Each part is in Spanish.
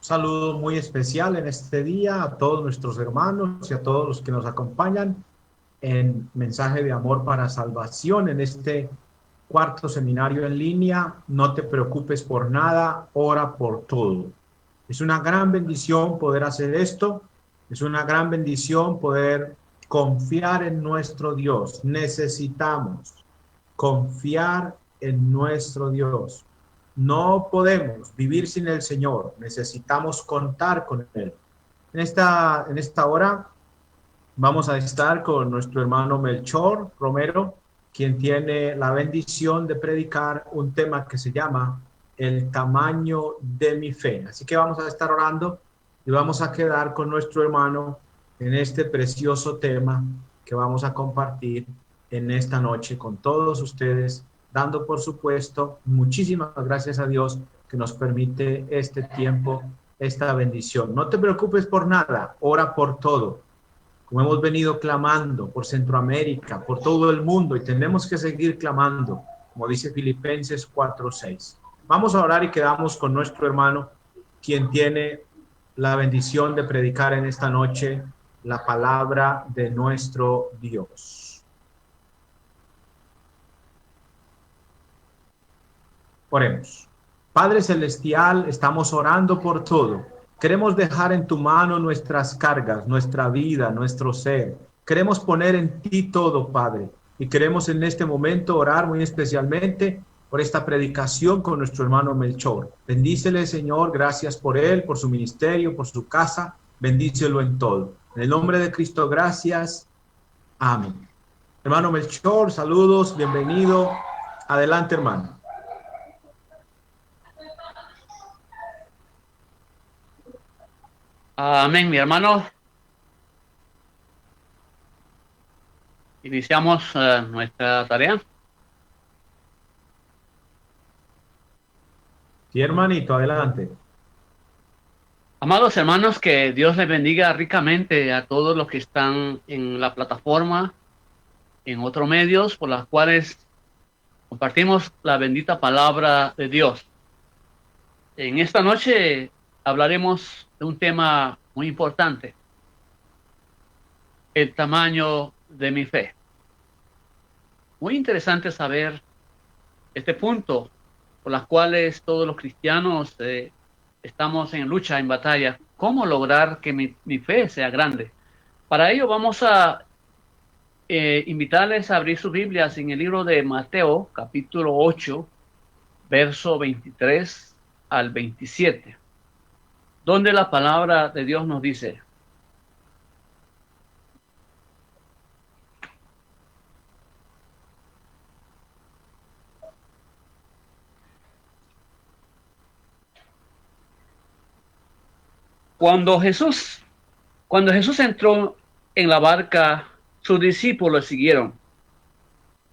saludo muy especial en este día a todos nuestros hermanos y a todos los que nos acompañan en Mensaje de Amor para Salvación en este cuarto seminario en línea. No te preocupes por nada, ora por todo. Es una gran bendición poder hacer esto. Es una gran bendición poder confiar en nuestro Dios. Necesitamos confiar en nuestro Dios. No podemos vivir sin el Señor. Necesitamos contar con Él. En esta hora vamos a estar con nuestro hermano Melchor Romero, quien tiene la bendición de predicar un tema que se llama el tamaño de mi fe. Así que vamos a estar orando y vamos a quedar con nuestro hermano en este precioso tema que vamos a compartir en esta noche con todos ustedes, dando por supuesto muchísimas gracias a Dios que nos permite este tiempo, esta bendición. No te preocupes por nada, ora por todo. Como hemos venido clamando por Centroamérica, por todo el mundo, y tenemos que seguir clamando, como dice Filipenses 4:6. Vamos a orar y quedamos con nuestro hermano, quien tiene la bendición de predicar en esta noche la palabra de nuestro Dios. Oremos. Padre Celestial, estamos orando por todo. Queremos dejar en tu mano nuestras cargas, nuestra vida, nuestro ser. Queremos poner en ti todo, Padre. Y queremos en este momento orar muy especialmente por esta predicación con nuestro hermano Melchor. Bendícele, Señor, gracias por él, por su ministerio, por su casa. Bendícelo en todo. En el nombre de Cristo, gracias. Amén. Hermano Melchor, saludos, bienvenido. Adelante, hermano. Amén, mi hermano. Iniciamos nuestra tarea. Sí, hermanito, adelante. Amados hermanos, que Dios les bendiga ricamente a todos los que están en la plataforma, en otros medios por las cuales compartimos la bendita palabra de Dios. En esta noche hablaremos de un tema muy importante: el tamaño de mi fe. Muy interesante saber este punto por las cuales todos los cristianos estamos en lucha, en batalla. ¿Cómo lograr que mi fe sea grande? Para ello vamos a invitarles a abrir sus Biblias en el libro de Mateo, capítulo 8, verso 23 al 27, donde la palabra de Dios nos dice: Cuando Jesús entró en la barca, sus discípulos siguieron,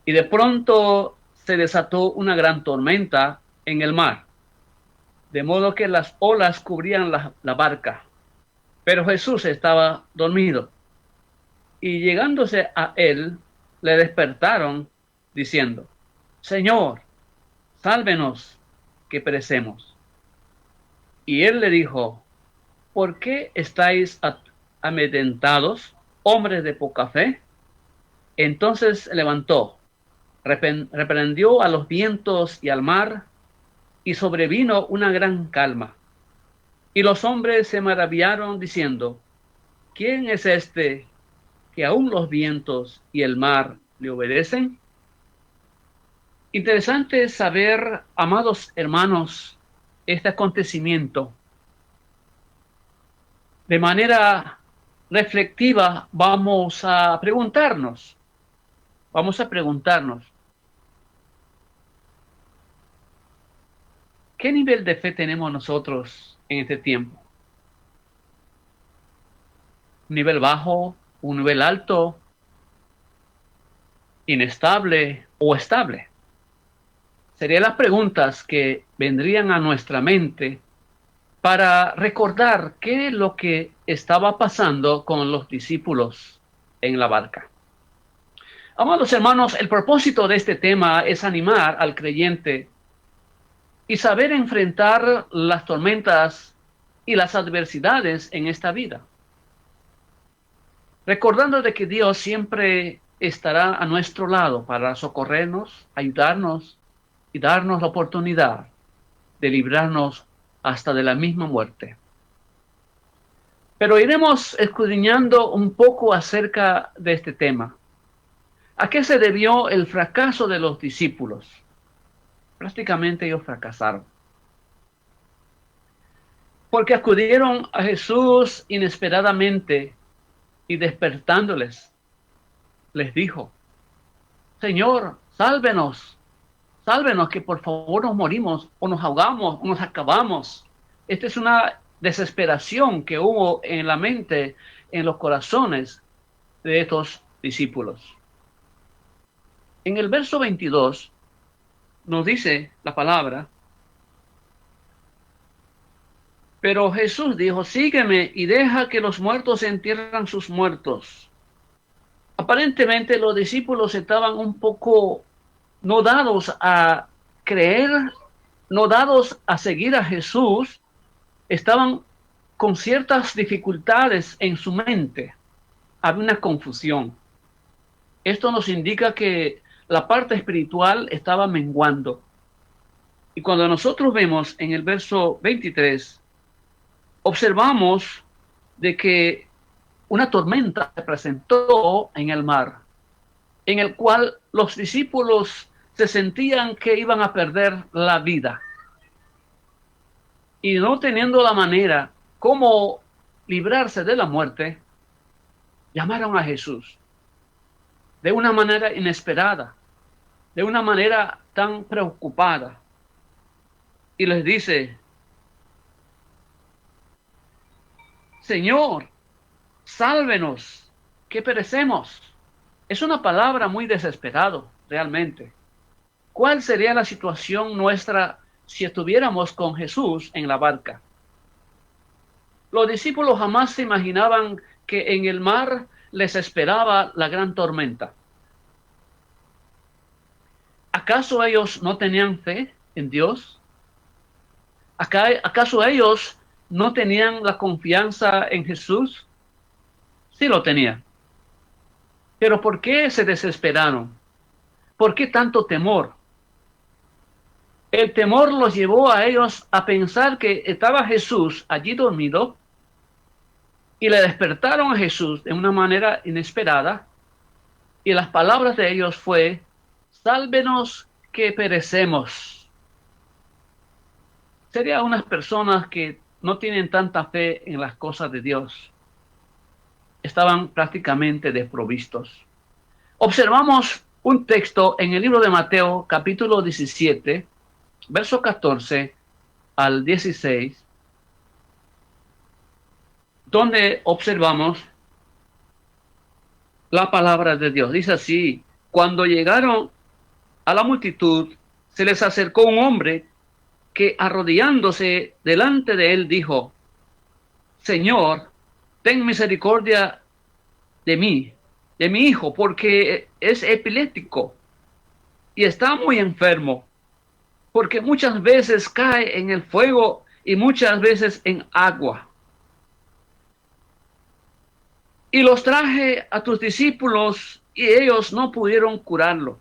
y de pronto se desató una gran tormenta en el mar, de modo que las olas cubrían la barca. Pero Jesús estaba dormido, y llegándose a él, le despertaron, diciendo: Señor, sálvenos, que perecemos. Y él le dijo: ¿Por qué estáis amedrentados, hombres de poca fe? Entonces se levantó, reprendió a los vientos y al mar, y sobrevino una gran calma. Y los hombres se maravillaron, diciendo: ¿Quién es este que aún los vientos y el mar le obedecen? Interesante saber, amados hermanos, este acontecimiento. De manera reflexiva vamos a preguntarnos, ¿qué nivel de fe tenemos nosotros en este tiempo? ¿Un nivel bajo, un nivel alto, inestable o estable? Serían las preguntas que vendrían a nuestra mente para recordar qué es lo que estaba pasando con los discípulos en la barca. Amados hermanos, el propósito de este tema es animar al creyente y saber enfrentar las tormentas y las adversidades en esta vida. Recordando de que Dios siempre estará a nuestro lado para socorrernos, ayudarnos y darnos la oportunidad de librarnos hasta de la misma muerte. Pero iremos escudriñando un poco acerca de este tema. ¿A qué se debió el fracaso de los discípulos? Prácticamente ellos fracasaron. Porque acudieron a Jesús inesperadamente y despertándoles, les dijo: Señor, sálvenos, sálvenos, que por favor nos morimos o nos ahogamos o nos acabamos. Esta es una desesperación que hubo en la mente, en los corazones de estos discípulos. En el verso 22 nos dice la palabra: pero Jesús dijo: sígueme y deja que los muertos entierren sus muertos. Aparentemente los discípulos estaban un poco no dados a creer, no dados a seguir a Jesús, estaban con ciertas dificultades en su mente. Había una confusión. Esto nos indica que la parte espiritual estaba menguando. Y cuando nosotros vemos en el verso 23, observamos de que una tormenta se presentó en el mar, en el cual los discípulos se sentían que iban a perder la vida. Y no teniendo la manera cómo librarse de la muerte, llamaron a Jesús de una manera inesperada, de una manera tan preocupada. Y les dice: Señor, sálvenos, que perecemos. Es una palabra muy desesperada, realmente. ¿Cuál sería la situación nuestra si estuviéramos con Jesús en la barca? Los discípulos jamás se imaginaban que en el mar les esperaba la gran tormenta. ¿Acaso ellos no tenían fe en Dios? ¿Acaso ellos no tenían la confianza en Jesús? Sí lo tenían. Pero ¿por qué se desesperaron? ¿Por qué tanto temor? El temor los llevó a ellos a pensar que estaba Jesús allí dormido, y le despertaron a Jesús de una manera inesperada, y las palabras de ellos fue: sálvenos, que perecemos. Serían unas personas que no tienen tanta fe en las cosas de Dios. Estaban prácticamente desprovistos. Observamos un texto en el libro de Mateo, capítulo 17, verso 14 al 16, donde observamos la palabra de Dios. Dice así: cuando llegaron a la multitud, se les acercó un hombre que, arrodillándose delante de él, dijo: Señor, ten misericordia de mí, de mi hijo, porque es epiléptico y está muy enfermo, porque muchas veces cae en el fuego y muchas veces en agua. Y los traje a tus discípulos y ellos no pudieron curarlo.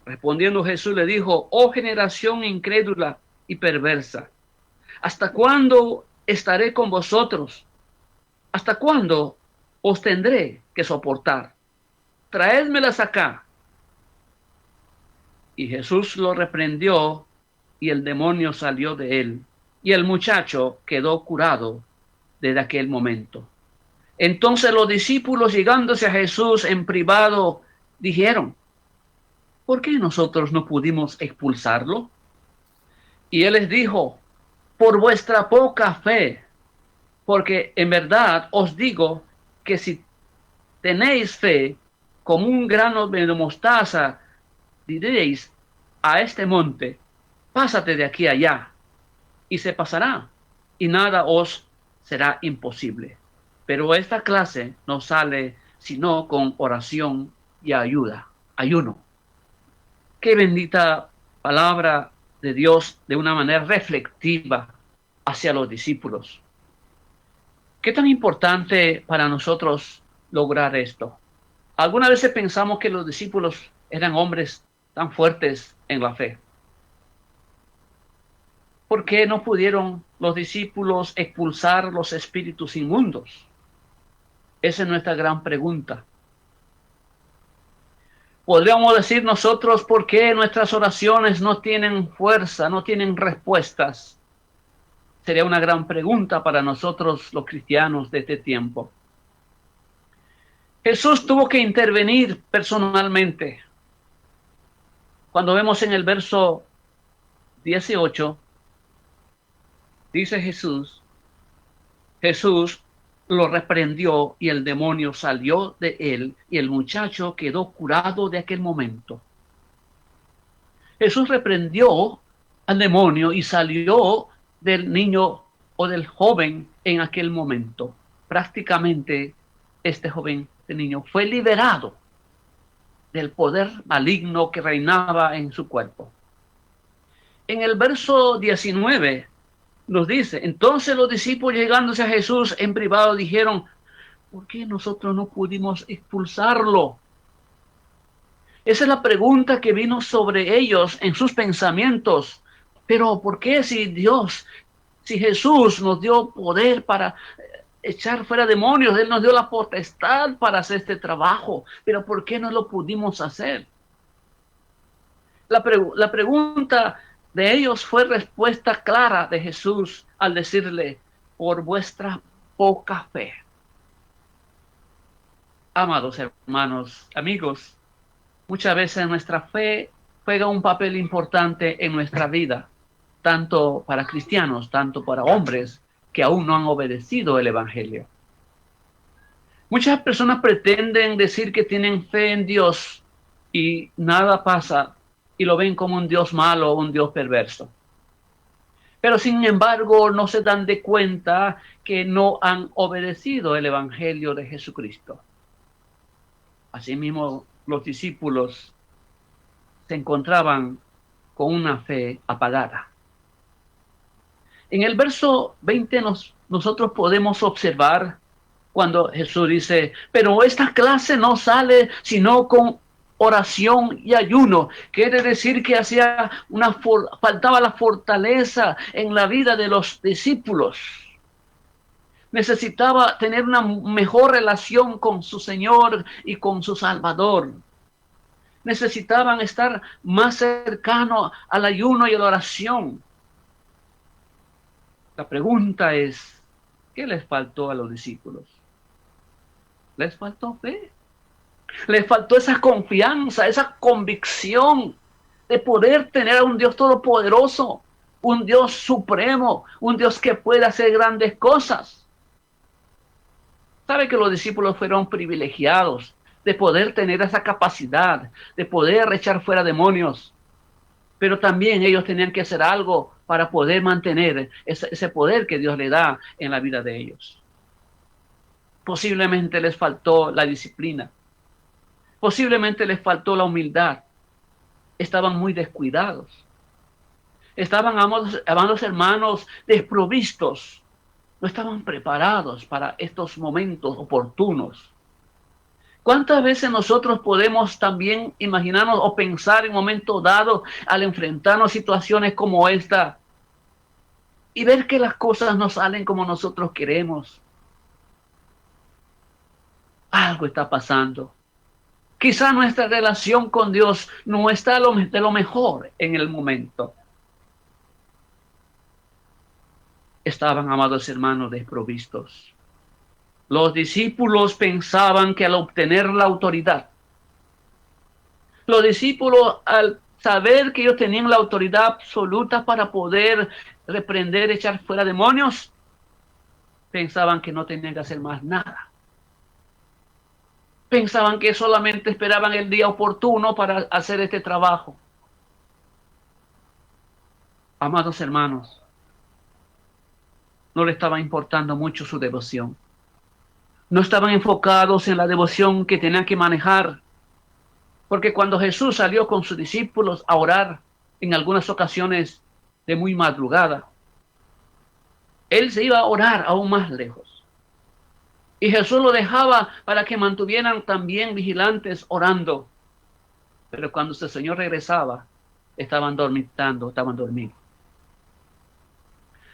Respondiendo Jesús le dijo: oh generación incrédula y perversa, ¿hasta cuándo estaré con vosotros? ¿Hasta cuándo os tendré que soportar? Traédmelas acá. Y Jesús lo reprendió, y el demonio salió de él, y el muchacho quedó curado desde aquel momento. Entonces los discípulos, llegándose a Jesús en privado, dijeron: ¿por qué nosotros no pudimos expulsarlo? Y él les dijo: por vuestra poca fe, porque en verdad os digo que si tenéis fe como un grano de mostaza, diréis a este monte: pásate de aquí a allá, y se pasará, y nada os será imposible. Pero esta clase no sale sino con oración y ayuno. Qué bendita palabra de Dios, de una manera reflexiva, hacia los discípulos. ¿Qué tan importante para nosotros lograr esto? Algunas veces pensamos que los discípulos eran hombres tan fuertes en la fe. ¿Por qué no pudieron los discípulos expulsar los espíritus inmundos? Esa es nuestra gran pregunta. Podríamos decir nosotros por qué nuestras oraciones no tienen fuerza, no tienen respuestas. Sería una gran pregunta para nosotros los cristianos de este tiempo. Jesús tuvo que intervenir personalmente. Cuando vemos en el verso 18, dice Jesús lo reprendió y el demonio salió de él y el muchacho quedó curado de aquel momento. Jesús reprendió al demonio y salió del niño o del joven en aquel momento. Prácticamente este niño fue liberado del poder maligno que reinaba en su cuerpo. En el verso 19 nos dice, entonces los discípulos llegándose a Jesús en privado dijeron, ¿por qué nosotros no pudimos expulsarlo? Esa es la pregunta que vino sobre ellos en sus pensamientos. Pero ¿por qué si Jesús nos dio poder para echar fuera demonios, Él nos dio la potestad para hacer este trabajo, pero ¿por qué no lo pudimos hacer? La pregunta de ellos fue respuesta clara de Jesús al decirle, por vuestra poca fe. Amados hermanos, amigos, muchas veces nuestra fe juega un papel importante en nuestra vida, tanto para cristianos, tanto para hombres que aún no han obedecido el Evangelio. Muchas personas pretenden decir que tienen fe en Dios y nada pasa y lo ven como un Dios malo o un Dios perverso. Pero sin embargo no se dan de cuenta que no han obedecido el Evangelio de Jesucristo. Asimismo, los discípulos se encontraban con una fe apagada. En el verso 20 nosotros podemos observar cuando Jesús dice, pero esta clase no sale sino con oración y ayuno. Quiere decir que faltaba la fortaleza en la vida de los discípulos. Necesitaba tener una mejor relación con su Señor y con su Salvador. Necesitaban estar más cercanos al ayuno y a la oración. La pregunta es, ¿qué les faltó a los discípulos? ¿Les faltó fe? Les faltó esa confianza, esa convicción de poder tener a un Dios todopoderoso, un Dios supremo, un Dios que puede hacer grandes cosas. ¿Sabe que los discípulos fueron privilegiados de poder tener esa capacidad, de poder echar fuera demonios? Pero también ellos tenían que hacer algo para poder mantener ese poder que Dios le da en la vida de ellos. Posiblemente les faltó la disciplina. Posiblemente les faltó la humildad. Estaban muy descuidados. Estaban, amados hermanos, desprovistos. No estaban preparados para estos momentos oportunos. ¿Cuántas veces nosotros podemos también imaginarnos o pensar en un momento dado al enfrentarnos a situaciones como esta y ver que las cosas no salen como nosotros queremos? Algo está pasando. Quizá nuestra relación con Dios no está de lo mejor en el momento. Estaban, amados hermanos, desprovistos. Los discípulos pensaban que al obtener la autoridad, los discípulos al saber que ellos tenían la autoridad absoluta para poder reprender, echar fuera demonios, pensaban que no tenían que hacer más nada. Pensaban que solamente esperaban el día oportuno para hacer este trabajo. Amados hermanos, no le estaba importando mucho su devoción. No estaban enfocados en la devoción que tenían que manejar. Porque cuando Jesús salió con sus discípulos a orar, en algunas ocasiones de muy madrugada, él se iba a orar aún más lejos. Y Jesús lo dejaba para que mantuvieran también vigilantes orando. Pero cuando el Señor regresaba, estaban dormitando, estaban dormidos.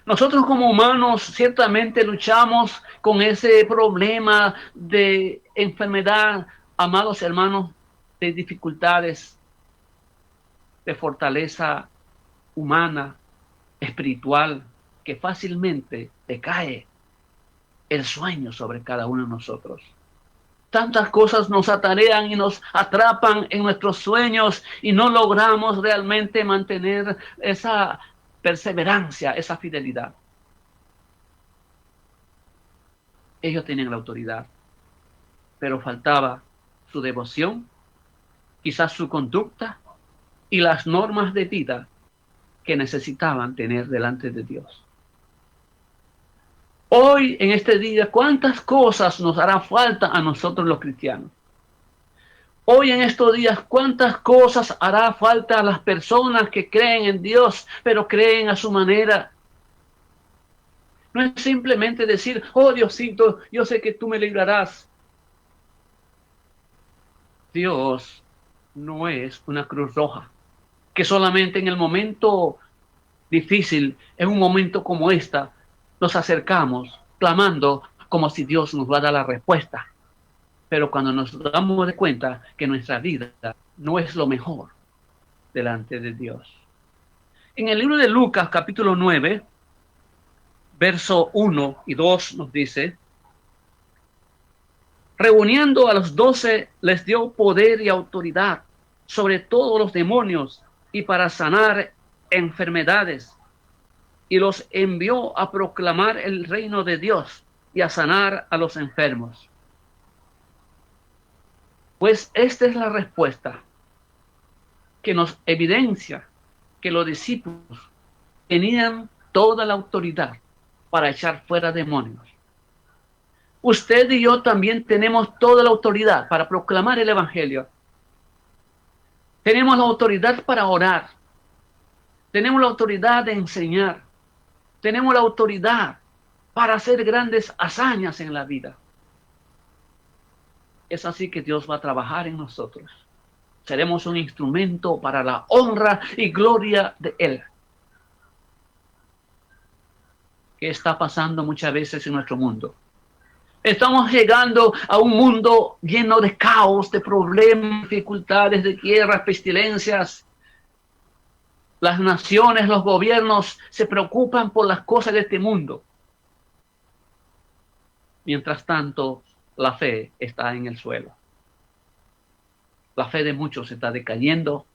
Nosotros como humanos ciertamente luchamos con ese problema de enfermedad, amados hermanos, de dificultades, de fortaleza humana, espiritual, que fácilmente decae el sueño sobre cada uno de nosotros. Tantas cosas nos atarean y nos atrapan en nuestros sueños y no logramos realmente mantener esa perseverancia, esa fidelidad. Ellos tenían la autoridad, pero faltaba su devoción, quizás su conducta y las normas de vida que necesitaban tener delante de Dios. Hoy, en este día, ¿cuántas cosas nos hará falta a nosotros los cristianos? Hoy en estos días, ¿cuántas cosas hará falta a las personas que creen en Dios, pero creen a su manera? No es simplemente decir, oh Diosito, yo sé que tú me librarás. Dios no es una cruz roja, que solamente en el momento difícil, en un momento como esta, nos acercamos clamando como si Dios nos va a dar la respuesta. Pero cuando nos damos de cuenta que nuestra vida no es lo mejor delante de Dios. En el libro de Lucas, capítulo 9, verso 1 y 2 nos dice, reuniendo a los 12, les dio poder y autoridad sobre todos los demonios y para sanar enfermedades. Y los envió a proclamar el reino de Dios y a sanar a los enfermos. Pues esta es la respuesta que nos evidencia que los discípulos tenían toda la autoridad para echar fuera demonios. Usted y yo también tenemos toda la autoridad para proclamar el evangelio. Tenemos la autoridad para orar. Tenemos la autoridad de enseñar. Tenemos la autoridad para hacer grandes hazañas en la vida. Es así que Dios va a trabajar en nosotros. Seremos un instrumento para la honra y gloria de Él. ¿Qué está pasando muchas veces en nuestro mundo? Estamos llegando a un mundo lleno de caos, de problemas, dificultades, de guerras, pestilencias. Las naciones, los gobiernos se preocupan por las cosas de este mundo. Mientras tanto, la fe está en el suelo. La fe de muchos está decayendo.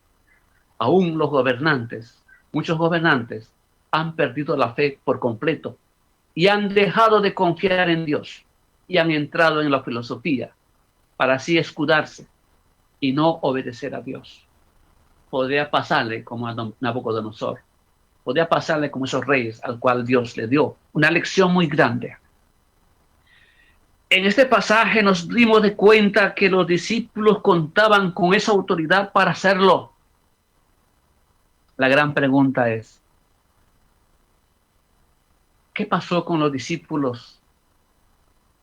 Aún los gobernantes, muchos gobernantes han perdido la fe por completo y han dejado de confiar en Dios y han entrado en la filosofía para así escudarse y no obedecer a Dios. Podría pasarle como a Nabucodonosor. Podría pasarle como esos reyes al cual Dios le dio una lección muy grande. En este pasaje nos dimos de cuenta que los discípulos contaban con esa autoridad para hacerlo. La gran pregunta es, ¿qué pasó con los discípulos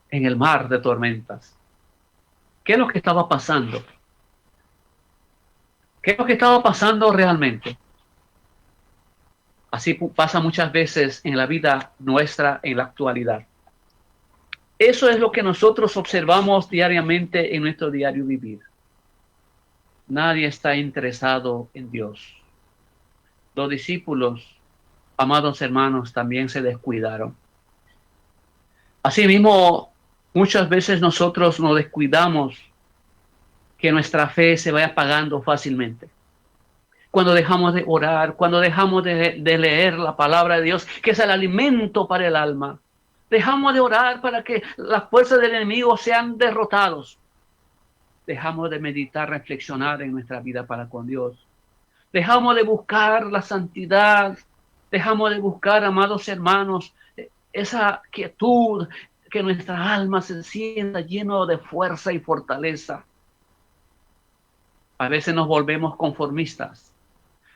en el mar de tormentas? ¿Qué es lo que estaba pasando? ¿Qué es lo que estaba pasando realmente? Así pasa muchas veces en la vida nuestra en la actualidad. Eso es lo que nosotros observamos diariamente en nuestro diario vivir. Nadie está interesado en Dios. Los discípulos, amados hermanos, también se descuidaron. Asimismo, muchas veces nosotros nos descuidamos que nuestra fe se vaya apagando fácilmente. Cuando dejamos de orar, cuando dejamos de leer la palabra de Dios, que es el alimento para el alma. Dejamos de orar para que las fuerzas del enemigo sean derrotados. Dejamos de meditar, reflexionar en nuestra vida para con Dios. Dejamos de buscar la santidad. Dejamos de buscar, amados hermanos, esa quietud, que nuestra alma se sienta lleno de fuerza y fortaleza. A veces nos volvemos conformistas.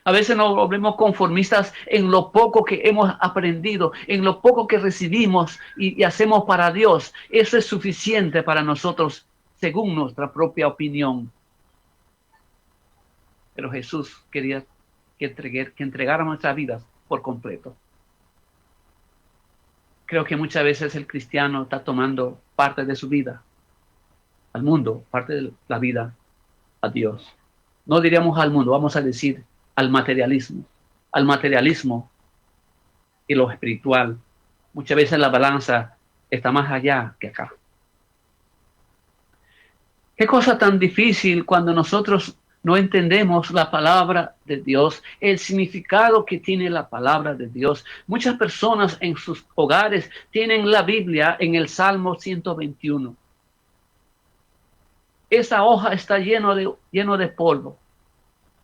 A veces nos volvemos conformistas en lo poco que hemos aprendido, en lo poco que recibimos y hacemos para Dios. Eso es suficiente para nosotros, según nuestra propia opinión. Pero Jesús quería que entregáramos nuestras vidas por completo. Creo que muchas veces el cristiano está tomando parte de su vida al mundo, parte de la vida a Dios. No diríamos al mundo, vamos a decir al materialismo y lo espiritual. Muchas veces la balanza está más allá que acá. Qué cosa tan difícil cuando nosotros no entendemos la palabra de Dios, el significado que tiene la palabra de Dios. Muchas personas en sus hogares tienen la Biblia en el Salmo 121. Esa hoja está lleno de polvo.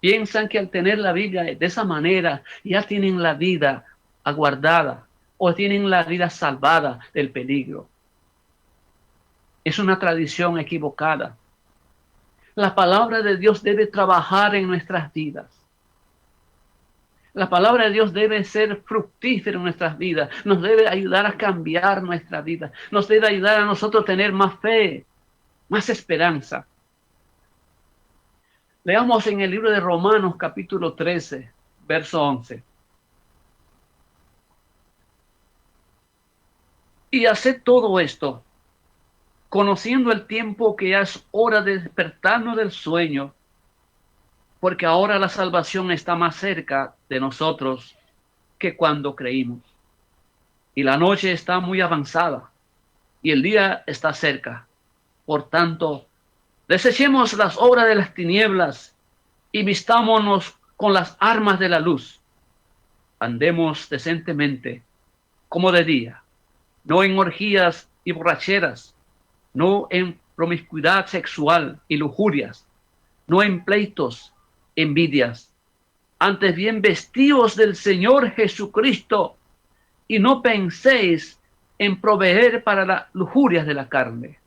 Piensan que al tener la Biblia de esa manera ya tienen la vida aguardada o tienen la vida salvada del peligro. Es una tradición equivocada. La palabra de Dios debe trabajar en nuestras vidas. La palabra de Dios debe ser fructífera en nuestras vidas. Nos debe ayudar a cambiar nuestra vida. Nos debe ayudar a nosotros a tener más fe, más esperanza. Leamos en el libro de Romanos capítulo 13, verso 11. Y haced todo esto, conociendo el tiempo que ya es hora de despertarnos del sueño, porque ahora la salvación está más cerca de nosotros que cuando creímos. Y la noche está muy avanzada y el día está cerca. Por tanto, desechemos las obras de las tinieblas y vistámonos con las armas de la luz. Andemos decentemente, como de día, no en orgías y borracheras, no en promiscuidad sexual y lujurias, no en pleitos, envidias. Antes bien, vestíos del Señor Jesucristo y no penséis en proveer para las lujurias de la carne.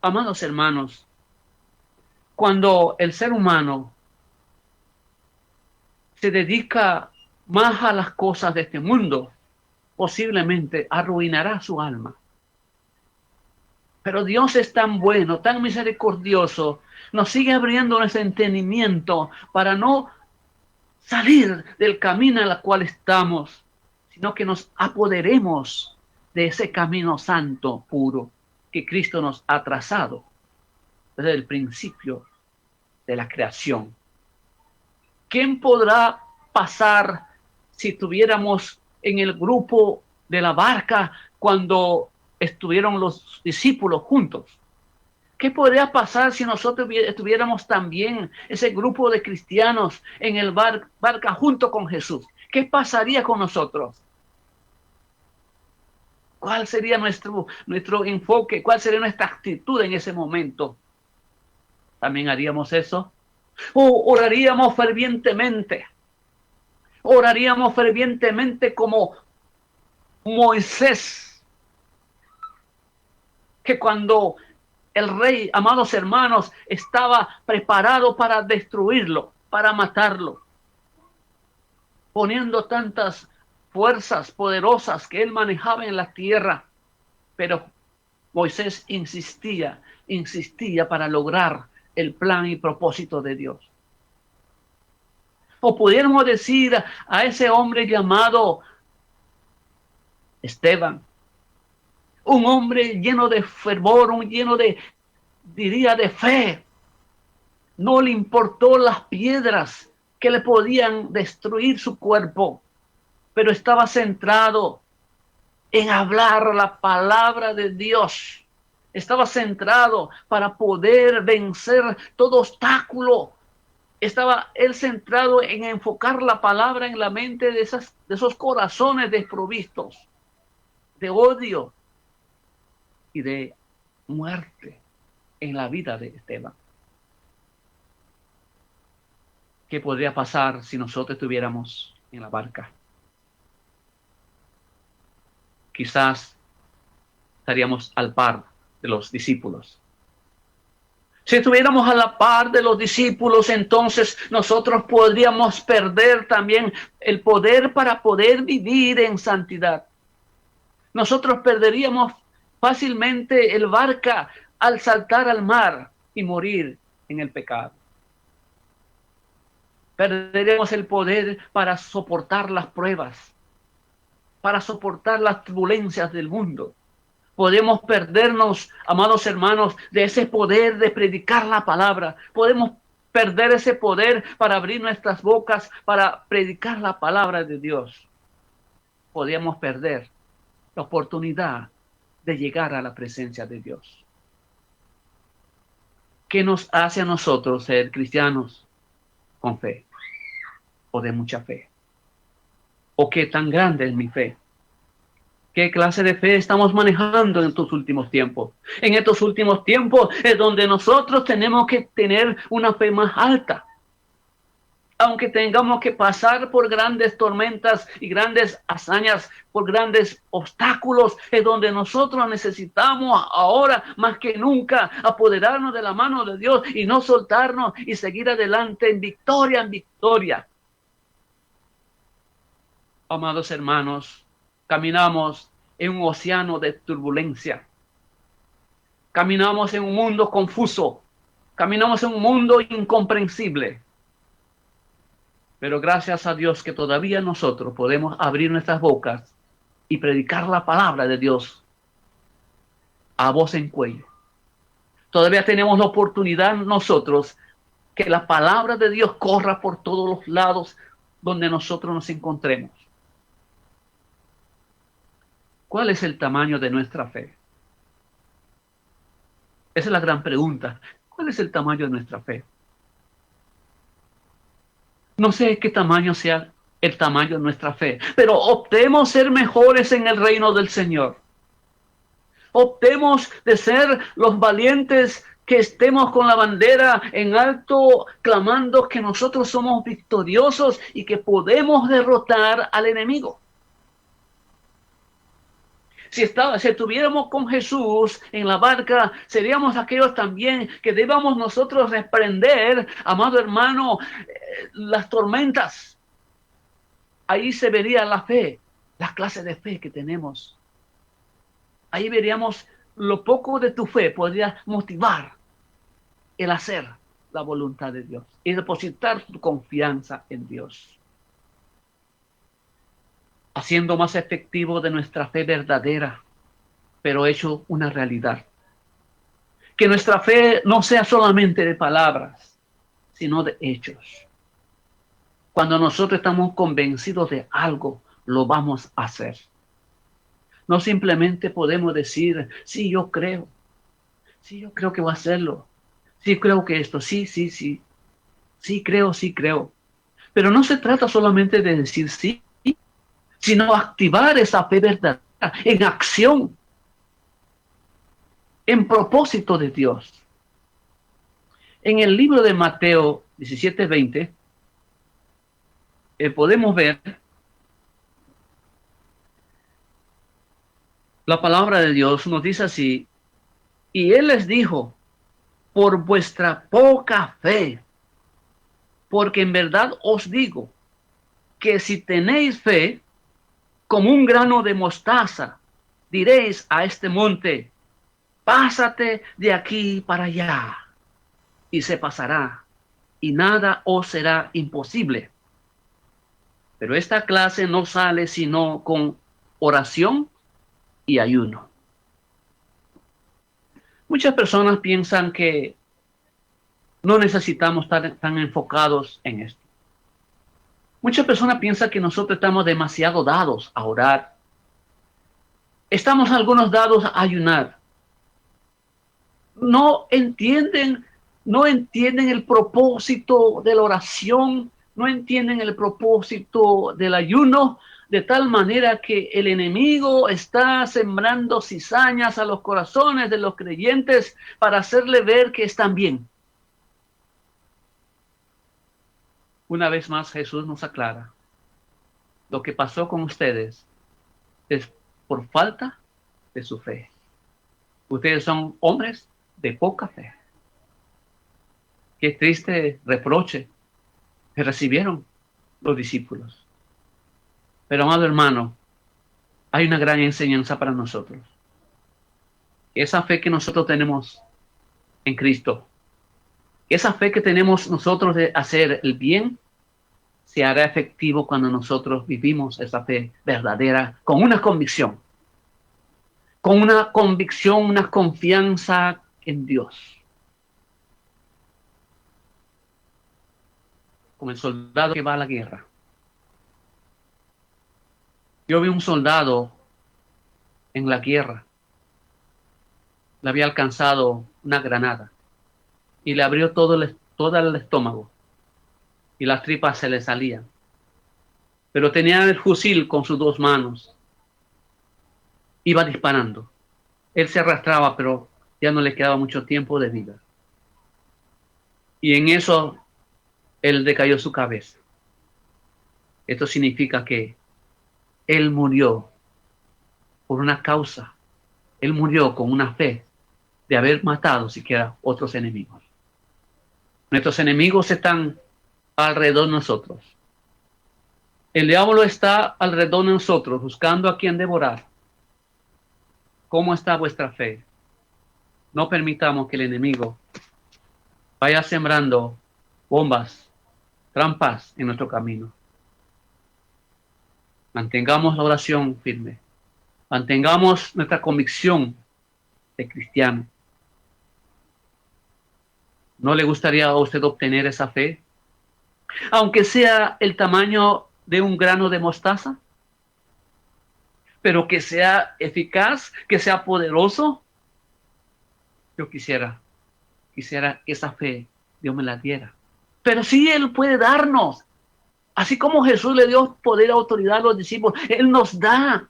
Amados hermanos, cuando el ser humano se dedica más a las cosas de este mundo, posiblemente arruinará su alma. Pero Dios es tan bueno, tan misericordioso, nos sigue abriendo nuestro entendimiento para no salir del camino en el cual estamos, sino que nos apoderemos de ese camino santo, puro, que Cristo nos ha trazado desde el principio de la creación. ¿Quién podrá pasar si estuviéramos en el grupo de la barca cuando estuvieron los discípulos juntos? ¿Qué podría pasar si nosotros estuviéramos también, ese grupo de cristianos, en el barca junto con Jesús? ¿Qué pasaría con nosotros? ¿Cuál sería nuestro enfoque? ¿Cuál sería nuestra actitud en ese momento? ¿También haríamos eso? ¿O oraríamos fervientemente? ¿Oraríamos fervientemente como Moisés? Que cuando el rey, amados hermanos, estaba preparado para destruirlo, para matarlo, poniendo tantas fuerzas poderosas que él manejaba en la tierra, pero Moisés insistía para lograr el plan y propósito de Dios. O pudiéramos decir a ese hombre llamado Esteban, un hombre lleno de fervor, lleno de fe. No le importó las piedras que le podían destruir su cuerpo, pero estaba centrado en hablar la palabra de Dios. Estaba centrado para poder vencer todo obstáculo. Estaba él centrado en enfocar la palabra en la mente de esos corazones desprovistos de odio y de muerte en la vida de Esteban. ¿Qué podría pasar si nosotros estuviéramos en la barca? Quizás estaríamos al par de los discípulos. Si estuviéramos a la par de los discípulos, entonces nosotros podríamos perder también el poder para poder vivir en santidad. Nosotros perderíamos fácilmente el barca al saltar al mar y morir en el pecado. Perderemos el poder para soportar las pruebas, para soportar las turbulencias del mundo. Podemos perdernos, amados hermanos, de ese poder de predicar la palabra. Podemos perder ese poder para abrir nuestras bocas, para predicar la palabra de Dios. Podemos perder la oportunidad de llegar a la presencia de Dios. ¿Qué nos hace a nosotros ser cristianos con fe o de mucha fe? ¿O qué tan grande es mi fe? ¿Qué clase de fe estamos manejando en estos últimos tiempos? En estos últimos tiempos es donde nosotros tenemos que tener una fe más alta. Aunque tengamos que pasar por grandes tormentas y grandes hazañas, por grandes obstáculos, es donde nosotros necesitamos ahora más que nunca apoderarnos de la mano de Dios y no soltarnos y seguir adelante en victoria en victoria. Amados hermanos, caminamos en un océano de turbulencia. Caminamos en un mundo confuso. Caminamos en un mundo incomprensible. Pero gracias a Dios que todavía nosotros podemos abrir nuestras bocas y predicar la palabra de Dios a voz en cuello. Todavía tenemos la oportunidad nosotros que la palabra de Dios corra por todos los lados donde nosotros nos encontremos. ¿Cuál es el tamaño de nuestra fe? Esa es la gran pregunta. ¿Cuál es el tamaño de nuestra fe? No sé qué tamaño sea el tamaño de nuestra fe, pero optemos ser mejores en el reino del Señor. Optemos de ser los valientes que estemos con la bandera en alto, clamando que nosotros somos victoriosos y que podemos derrotar al enemigo. Si estuviéramos con Jesús en la barca, seríamos aquellos también que debamos nosotros reprender, amado hermano, las tormentas. Ahí se vería la fe, la clase de fe que tenemos. Ahí veríamos lo poco de tu fe podría motivar el hacer la voluntad de Dios y depositar tu confianza en Dios, haciendo más efectivo de nuestra fe verdadera, pero hecho una realidad. Que nuestra fe no sea solamente de palabras, sino de hechos. Cuando nosotros estamos convencidos de algo, lo vamos a hacer. No simplemente podemos decir, sí, yo creo. Sí, yo creo que voy a hacerlo. Sí, creo que esto, sí. Sí, creo. Pero no se trata solamente de decir sí, sino activar esa fe verdadera en acción, en propósito de Dios. En el libro de Mateo 17:20 podemos ver la palabra de Dios. Nos dice así: y Él les dijo, por vuestra poca fe, porque en verdad os digo que si tenéis fe como un grano de mostaza, diréis a este monte, pásate de aquí para allá, y se pasará, y nada os será imposible. Pero esta clase no sale sino con oración y ayuno. Muchas personas piensan que no necesitamos estar tan enfocados en esto. Muchas personas piensan que nosotros estamos demasiado dados a orar. Estamos algunos dados a ayunar. No entienden el propósito de la oración, no entienden el propósito del ayuno, de tal manera que el enemigo está sembrando cizañas a los corazones de los creyentes para hacerle ver que están bien. Una vez más, Jesús nos aclara: lo que pasó con ustedes es por falta de su fe. Ustedes son hombres de poca fe. Qué triste reproche que recibieron los discípulos. Pero, amado hermano, hay una gran enseñanza para nosotros. Esa fe que nosotros tenemos en Cristo, esa fe que tenemos nosotros de hacer el bien, se hará efectivo cuando nosotros vivimos esa fe verdadera con una convicción, una confianza en Dios. Como el soldado que va a la guerra. Yo vi un soldado en la guerra. Le había alcanzado una granada y le abrió todo el estómago y las tripas se le salían. Pero tenía el fusil con sus dos manos. Iba disparando. Él se arrastraba, pero ya no le quedaba mucho tiempo de vida. Y en eso él decayó su cabeza. Esto significa que él murió por una causa. Él murió con una fe de haber matado siquiera otros enemigos. Nuestros enemigos están alrededor de nosotros. El diablo está alrededor de nosotros buscando a quien devorar. ¿Cómo está vuestra fe? No permitamos que el enemigo vaya sembrando bombas, trampas en nuestro camino. Mantengamos la oración firme. Mantengamos nuestra convicción de cristiano. ¿No le gustaría a usted obtener esa fe? Aunque sea el tamaño de un grano de mostaza, pero que sea eficaz, que sea poderoso. Yo quisiera que esa fe Dios me la diera. Pero sí Él puede darnos. Así como Jesús le dio poder y autoridad a los discípulos, Él nos da.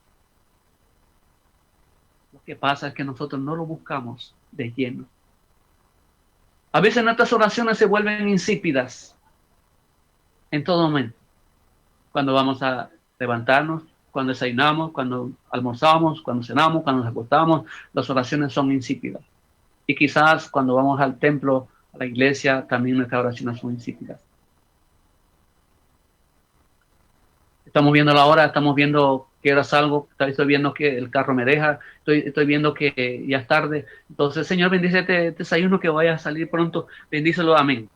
Lo que pasa es que nosotros no lo buscamos de lleno. A veces nuestras oraciones se vuelven insípidas en todo momento. Cuando vamos a levantarnos, cuando desayunamos, cuando almorzamos, cuando cenamos, cuando nos acostamos, las oraciones son insípidas. Y quizás cuando vamos al templo, a la iglesia, también nuestras oraciones son insípidas. Estamos viendo la hora, estamos viendo que ahora salgo, estoy viendo que el carro me deja, estoy viendo que ya es tarde. Entonces, Señor, bendice este desayuno que vaya a salir pronto. Bendícelo, amén.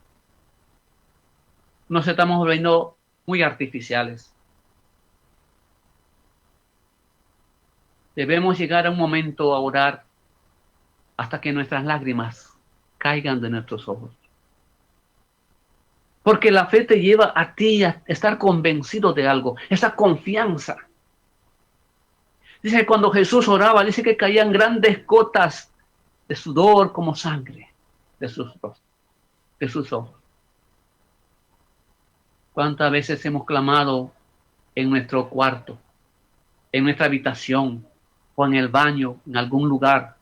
Nos estamos volviendo muy artificiales. Debemos llegar a un momento a orar hasta que nuestras lágrimas caigan de nuestros ojos. Porque la fe te lleva a ti a estar convencido de algo, esa confianza. Dice que cuando Jesús oraba, dice que caían grandes gotas de sudor como sangre de sus ojos. ¿Cuántas veces hemos clamado en nuestro cuarto, en nuestra habitación o en el baño, en algún lugar,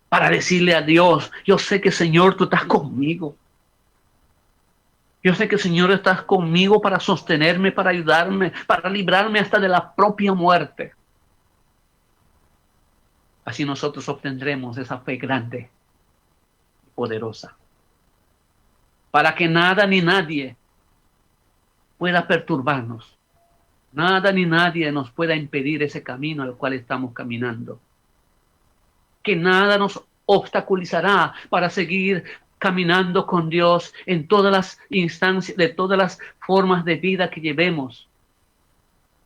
para decirle a Dios, yo sé que Señor, tú estás conmigo. Yo sé que Señor estás conmigo para sostenerme, para ayudarme, para librarme hasta de la propia muerte. Así nosotros obtendremos esa fe grande y poderosa. Para que nada ni nadie pueda perturbarnos. Nada ni nadie nos pueda impedir ese camino al cual estamos caminando. Que nada nos obstaculizará para seguir caminando con Dios en todas las instancias, de todas las formas de vida que llevemos.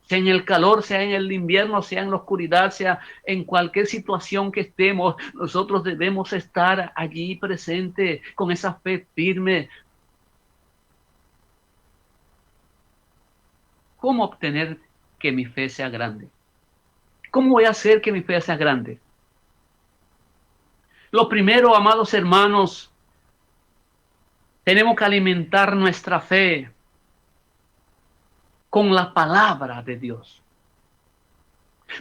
Sea en el calor, sea en el invierno, sea en la oscuridad, sea en cualquier situación que estemos, nosotros debemos estar allí presente con esa fe firme. ¿Cómo obtener que mi fe sea grande? ¿Cómo voy a hacer que mi fe sea grande? Lo primero, amados hermanos, tenemos que alimentar nuestra fe con la palabra de Dios.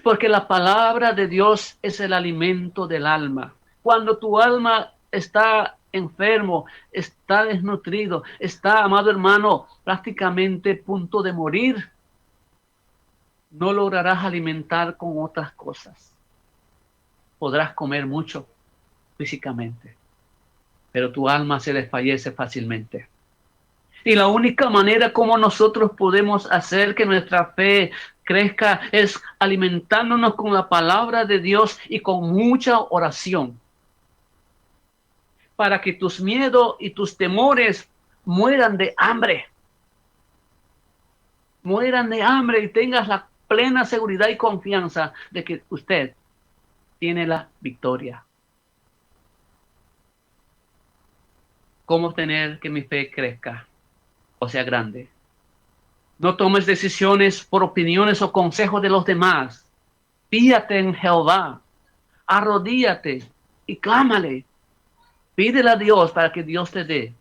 Porque la palabra de Dios es el alimento del alma. Cuando tu alma está enfermo, está desnutrido, está, amado hermano, prácticamente a punto de morir, no lograrás alimentar con otras cosas. Podrás comer mucho físicamente, pero tu alma se desfallece fácilmente. Y la única manera como nosotros podemos hacer que nuestra fe crezca es alimentándonos con la palabra de Dios y con mucha oración, para que tus miedos y tus temores mueran de hambre. Mueran de hambre y tengas la plena seguridad y confianza de que usted tiene la victoria. ¿Cómo tener que mi fe crezca o sea grande? No tomes decisiones por opiniones o consejos de los demás. Fíate en Jehová, arrodíllate y clámale. Pídele a Dios para que Dios te dé.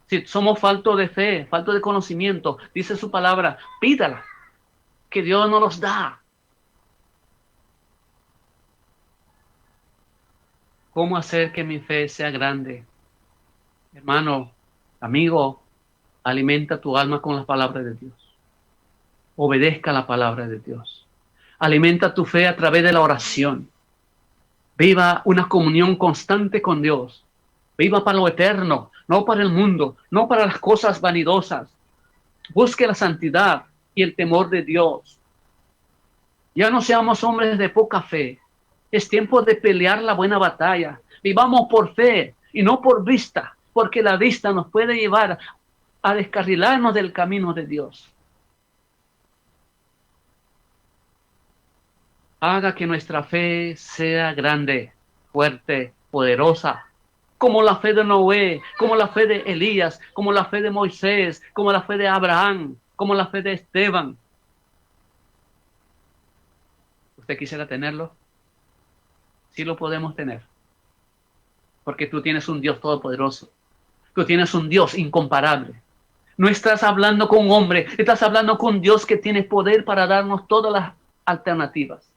Si somos faltos de fe, faltos de conocimiento, dice su palabra, pídala, que Dios nos los da. ¿Cómo hacer que mi fe sea grande? Hermano, amigo, alimenta tu alma con la palabra de Dios. Obedezca la palabra de Dios. Alimenta tu fe a través de la oración. Viva una comunión constante con Dios. Viva para lo eterno, no para el mundo, no para las cosas vanidosas. Busque la santidad y el temor de Dios. Ya no seamos hombres de poca fe. Es tiempo de pelear la buena batalla. Vivamos por fe y no por vista, porque la vista nos puede llevar a descarrilarnos del camino de Dios. Haga que nuestra fe sea grande, fuerte, poderosa, como la fe de Noé, como la fe de Elías, como la fe de Moisés, como la fe de Abraham, como la fe de Esteban. ¿Usted quisiera tenerlo? Sí lo podemos tener, porque tú tienes un Dios todopoderoso. Tú tienes un Dios incomparable. No estás hablando con un hombre, estás hablando con Dios que tiene poder para darnos todas las alternativas,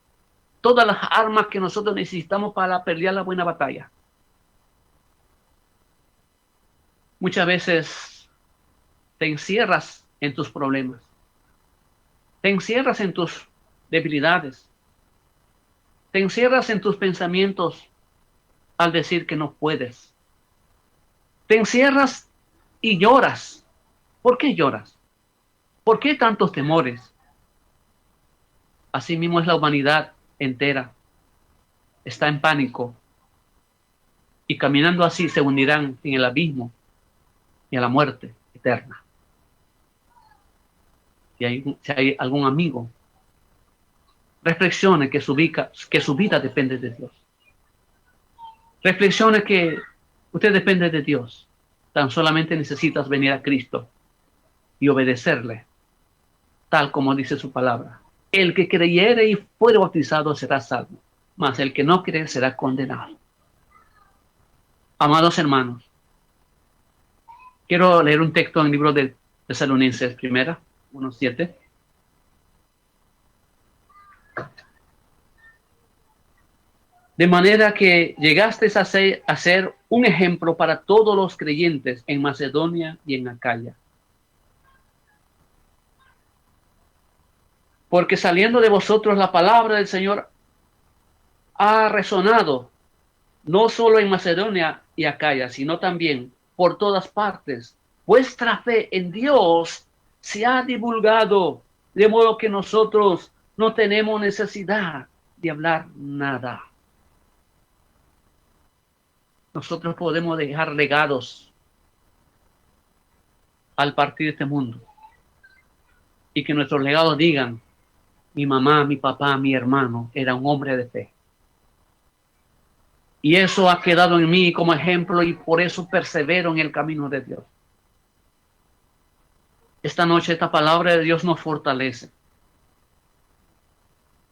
todas las armas que nosotros necesitamos para pelear la buena batalla. Muchas veces te encierras en tus problemas, te encierras en tus debilidades, te encierras en tus pensamientos al decir que no puedes. Te encierras y lloras. ¿Por qué lloras? ¿Por qué tantos temores? Así mismo es la humanidad entera. Está en pánico. Y caminando así se hundirán en el abismo y a la muerte eterna. Si hay algún amigo, reflexione que su vida depende de Dios. Reflexione que usted depende de Dios. Tan solamente necesitas venir a Cristo y obedecerle, tal como dice su palabra. El que creyere y fuere bautizado será salvo, mas el que no cree será condenado. Amados hermanos, quiero leer un texto en el libro de Tesalonicenses, 1:7. De manera que llegasteis a ser un ejemplo para todos los creyentes en Macedonia y en Acaya. Porque saliendo de vosotros la palabra del Señor ha resonado, no solo en Macedonia y Acaya, sino también por todas partes. Vuestra fe en Dios se ha divulgado, de modo que nosotros no tenemos necesidad de hablar nada. Nosotros podemos dejar legados al partir de este mundo. Y que nuestros legados digan, mi mamá, mi papá, mi hermano era un hombre de fe. Y eso ha quedado en mí como ejemplo y por eso persevero en el camino de Dios. Esta noche esta palabra de Dios nos fortalece.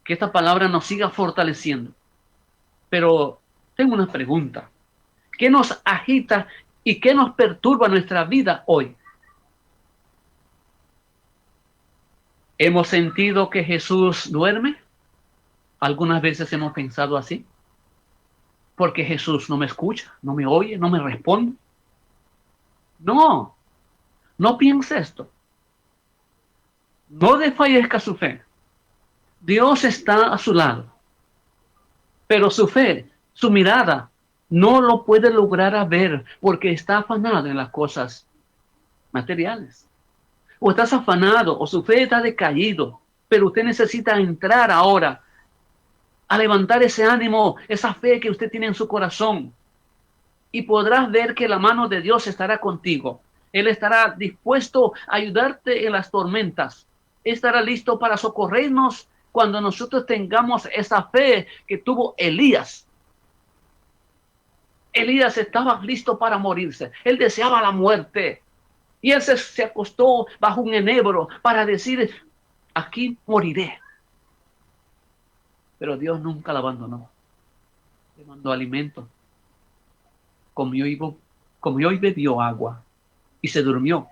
Que esta palabra nos siga fortaleciendo. Pero tengo una pregunta. ¿Qué nos agita y qué nos perturba nuestra vida hoy? ¿Hemos sentido que Jesús duerme? Algunas veces hemos pensado así. Porque Jesús no me escucha, no me oye, no me responde. No piense esto. No desfallezca su fe. Dios está a su lado. Pero su fe, su mirada, no lo puede lograr a ver porque está afanado en las cosas materiales. O estás afanado o su fe está decaído, pero usted necesita entrar ahora a levantar ese ánimo, esa fe que usted tiene en su corazón, y podrás ver que la mano de Dios estará contigo. Él estará dispuesto a ayudarte en las tormentas. Estará listo para socorrernos cuando nosotros tengamos esa fe que tuvo Elías. Elías estaba listo para morirse. Él deseaba la muerte. Y él se acostó bajo un enebro para decir, aquí moriré. Pero Dios nunca la abandonó. Le mandó alimento. Comió y bebió agua. Y se durmió.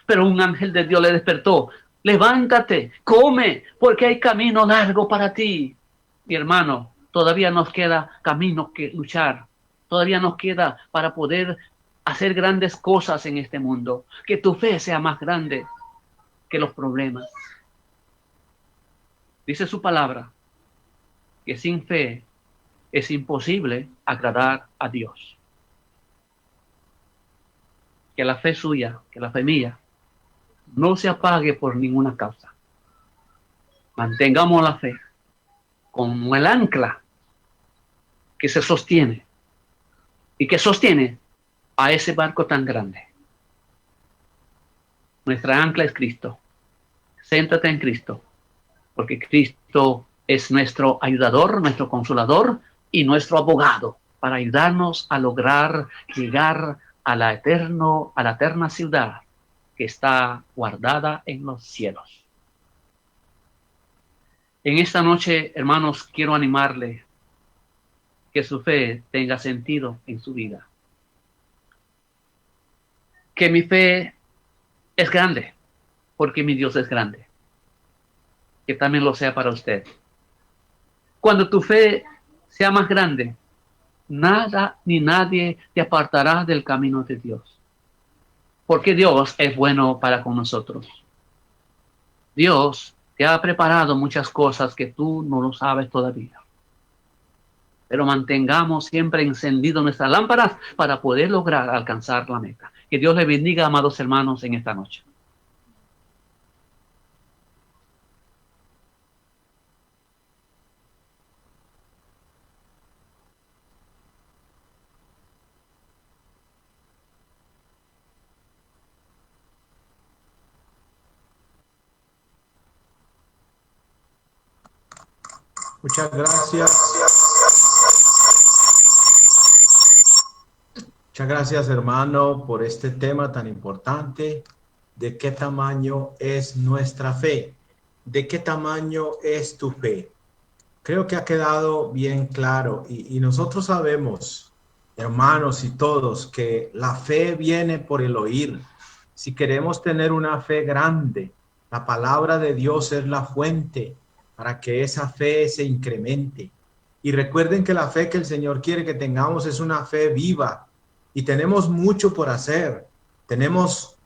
Pero un ángel de Dios le despertó. Levántate, come, porque hay camino largo para ti. Mi hermano, todavía nos queda camino que luchar. Todavía nos queda para poder hacer grandes cosas en este mundo. Que tu fe sea más grande que los problemas. Dice su palabra que sin fe es imposible agradar a Dios. Que la fe suya, que la fe mía, no se apague por ninguna causa. Mantengamos la fe como el ancla que se sostiene y que sostiene a ese barco tan grande. Nuestra ancla es Cristo. Céntrate en Cristo, porque Cristo es nuestro ayudador, nuestro consolador y nuestro abogado para ayudarnos a lograr llegar a la eterna ciudad que está guardada en los cielos. En esta noche, hermanos, quiero animarle que su fe tenga sentido en su vida. Que mi fe es grande, porque mi Dios es grande. Que también lo sea para usted. Cuando tu fe sea más grande, nada ni nadie te apartará del camino de Dios. Porque Dios es bueno para con nosotros. Dios te ha preparado muchas cosas que tú no lo sabes todavía. Pero mantengamos siempre encendidas nuestras lámparas para poder lograr alcanzar la meta. Que Dios le bendiga, amados hermanos, en esta noche. Muchas gracias. Muchas gracias, hermano, por este tema tan importante. ¿De qué tamaño es nuestra fe? ¿De qué tamaño es tu fe? Creo que ha quedado bien claro y nosotros sabemos, hermanos y todos, que la fe viene por el oír. Si queremos tener una fe grande, la palabra de Dios es la fuente para que esa fe se incremente. Y recuerden que la fe que el Señor quiere que tengamos es una fe viva y tenemos mucho por hacer. Tenemos,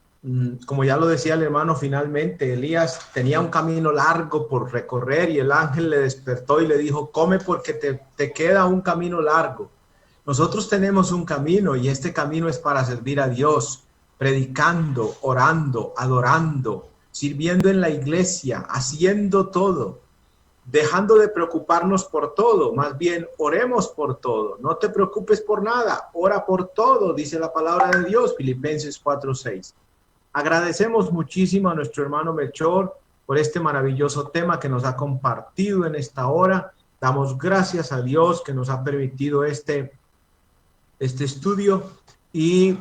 como ya lo decía el hermano, finalmente Elías tenía un camino largo por recorrer y el ángel le despertó y le dijo, come porque te queda un camino largo. Nosotros tenemos un camino y este camino es para servir a Dios, predicando, orando, adorando, sirviendo en la iglesia, haciendo todo. Dejando de preocuparnos por todo, más bien oremos por todo. No te preocupes por nada, ora por todo, dice la palabra de Dios, Filipenses 4:6. Agradecemos muchísimo a nuestro hermano Melchor por este maravilloso tema que nos ha compartido en esta hora. Damos gracias a Dios que nos ha permitido este estudio y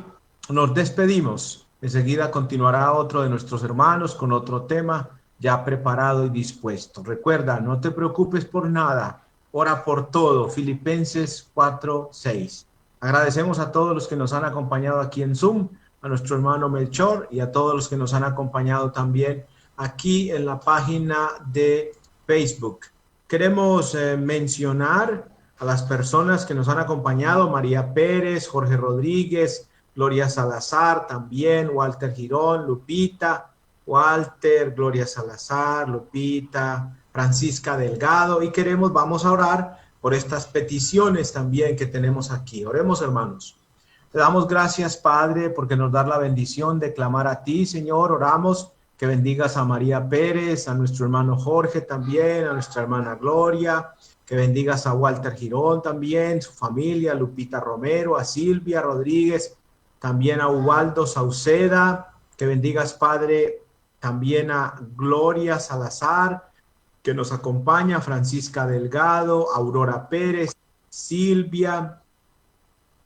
nos despedimos. Enseguida continuará otro de nuestros hermanos con otro tema ya preparado y dispuesto. Recuerda, no te preocupes por nada, ora por todo, Filipenses 4:6. Agradecemos a todos los que nos han acompañado aquí en Zoom, a nuestro hermano Melchor y a todos los que nos han acompañado también aquí en la página de Facebook. Queremos mencionar a las personas que nos han acompañado, María Pérez, Jorge Rodríguez, Gloria Salazar también, Walter Girón, Lupita, Walter, Gloria Salazar, Lupita, Francisca Delgado, y vamos a orar por estas peticiones también que tenemos aquí. Oremos, hermanos. Te damos gracias, Padre, porque nos das la bendición de clamar a ti, Señor. Oramos que bendigas a María Pérez, a nuestro hermano Jorge también, a nuestra hermana Gloria, que bendigas a Walter Girón también, su familia, a Lupita Romero, a Silvia Rodríguez, también a Ubaldo Sauceda, que bendigas, Padre, también a Gloria Salazar, que nos acompaña, Francisca Delgado, Aurora Pérez, Silvia,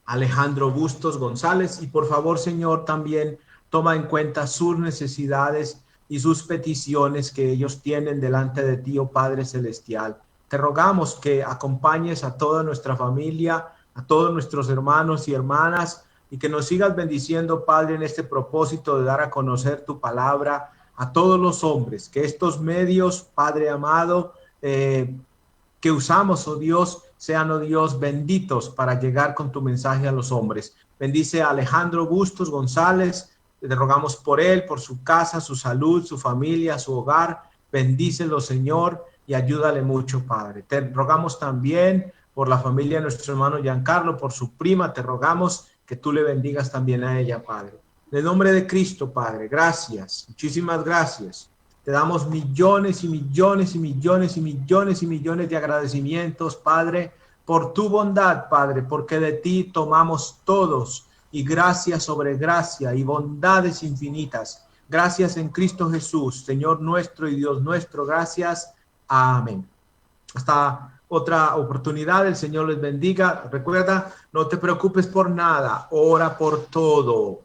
Alejandro Bustos González, y por favor, Señor, también toma en cuenta sus necesidades y sus peticiones que ellos tienen delante de ti, oh Padre Celestial. Te rogamos que acompañes a toda nuestra familia, a todos nuestros hermanos y hermanas, y que nos sigas bendiciendo, Padre, en este propósito de dar a conocer tu palabra a todos los hombres, que estos medios, Padre amado, que usamos, oh Dios, sean, oh Dios, benditos para llegar con tu mensaje a los hombres. Bendice a Alejandro Bustos González, te rogamos por él, por su casa, su salud, su familia, su hogar. Bendícelo, Señor, y ayúdale mucho, Padre. Te rogamos también por la familia de nuestro hermano Giancarlo, por su prima, te rogamos que tú le bendigas también a ella, Padre. En el nombre de Cristo, Padre, gracias, muchísimas gracias. Te damos millones y millones y millones y millones y millones de agradecimientos, Padre, por tu bondad, Padre, porque de ti tomamos todos, y gracia sobre gracia y bondades infinitas. Gracias en Cristo Jesús, Señor nuestro y Dios nuestro. Gracias. Amén. Hasta otra oportunidad, el Señor les bendiga. Recuerda, no te preocupes por nada, ora por todo.